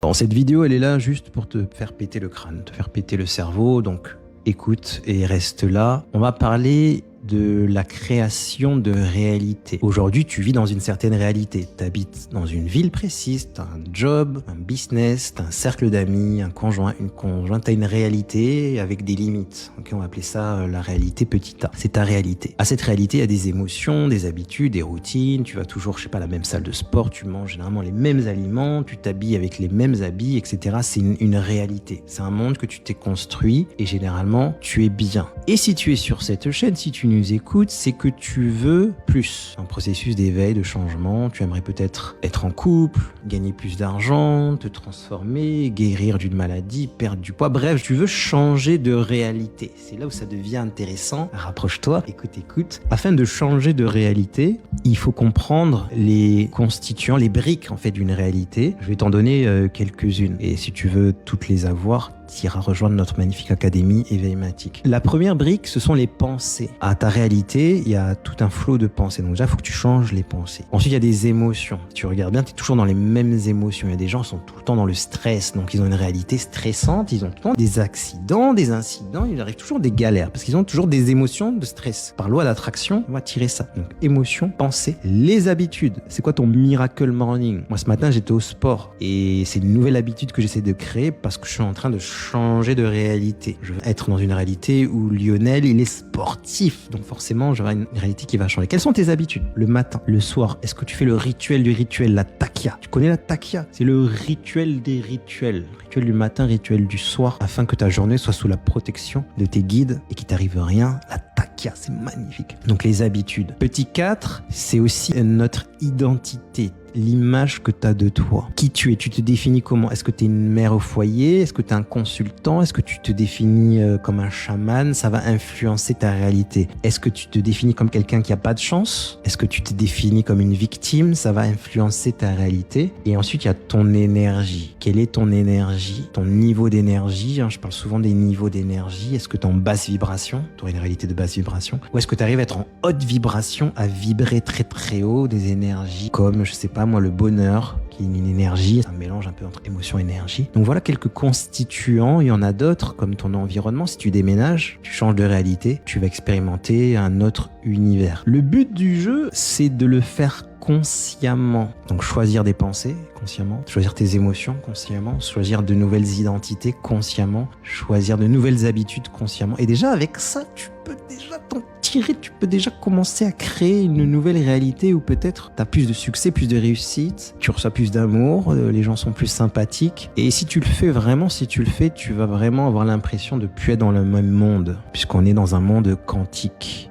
Bon, cette vidéo, elle est là juste pour te faire péter le crâne, te faire péter le cerveau, donc écoute et reste là. On va parler de la création de réalité. Aujourd'hui, tu vis dans une certaine réalité. Tu habites dans une ville précise, tu as un job, un business, tu as un cercle d'amis, un conjoint, une conjointe, tu as une réalité avec des limites. Ok, on va appeler ça la réalité petit a. C'est ta réalité. À cette réalité, il y a des émotions, des habitudes, des routines. Tu vas toujours, je sais pas, à la même salle de sport, tu manges généralement les mêmes aliments, tu t'habilles avec les mêmes habits, etc. C'est une réalité. C'est un monde que tu t'es construit et généralement, tu es bien. Et si tu es sur cette chaîne, si tu nous écoutes, c'est que tu veux plus. Un processus d'éveil, de changement. Tu aimerais peut-être être en couple, gagner plus d'argent, te transformer, guérir d'une maladie, perdre du poids. Bref, tu veux changer de réalité. C'est là où ça devient intéressant. Rapproche-toi, écoute. Afin de changer de réalité, il faut comprendre les constituants, les briques en fait d'une réalité. Je vais t'en donner quelques-unes. Et si tu veux toutes les avoir, tu iras rejoindre notre magnifique académie Éveilmatique. La première brique, ce sont les pensées. À ta réalité, il y a tout un flot de pensées. Donc déjà, il faut que tu changes les pensées. Ensuite, il y a des émotions. Si tu regardes bien, tu es toujours dans les mêmes émotions. Il y a des gens qui sont tout le temps dans le stress. Donc, ils ont une réalité stressante. Ils ont tout le temps des accidents, des incidents. Il arrive toujours des galères parce qu'ils ont toujours des émotions de stress. Par loi d'attraction, on va tirer ça. Donc, émotions, pensées, les habitudes. C'est quoi ton miracle morning? Moi, ce matin, j'étais au sport et c'est une nouvelle habitude que j'essaie de créer parce que je suis en train de changer de réalité. Je veux être dans une réalité où Lionel, il est sportif. Donc forcément, j'aurai une réalité qui va changer. Quelles sont tes habitudes? Le matin, le soir, est-ce que tu fais le rituel du rituel, la takia? Tu connais la takia? C'est le rituel des rituels. Rituel du matin, rituel du soir, afin que ta journée soit sous la protection de tes guides et qu'il t'arrive rien. La takia, c'est magnifique. Donc les habitudes. Petit 4, c'est aussi notre identité. L'image que tu as de toi. Qui tu es? Tu te définis comment? Est-ce que tu es une mère au foyer? Est-ce que tu es un consultant? Est-ce que tu te définis comme un chaman? Ça va influencer ta réalité. Est-ce que tu te définis comme quelqu'un qui a pas de chance? Est-ce que tu te définis comme une victime? Ça va influencer ta réalité. Et ensuite, il y a ton énergie. Quelle est ton énergie? Ton niveau d'énergie, je parle souvent des niveaux d'énergie. Est-ce que tu es en basse vibration? Tu auras une réalité de basse vibration. Ou est-ce que tu arrives à être en haute vibration, à vibrer très très haut des énergies comme, je sais pas moi, le bonheur, qui est une énergie, un mélange un peu entre émotion et énergie. Donc voilà quelques constituants, il y en a d'autres, comme ton environnement. Si tu déménages, tu changes de réalité, tu vas expérimenter un autre univers. Le but du jeu, c'est de le faire consciemment. Donc choisir des pensées consciemment, choisir tes émotions consciemment, choisir de nouvelles identités consciemment, choisir de nouvelles habitudes consciemment. Et déjà avec ça, tu peux déjà t'en tirer, tu peux déjà commencer à créer une nouvelle réalité où peut-être tu as plus de succès, plus de réussite, tu reçois plus d'amour, les gens sont plus sympathiques. Et si tu le fais vraiment, tu vas vraiment avoir l'impression de plus être dans le même monde, puisqu'on est dans un monde quantique.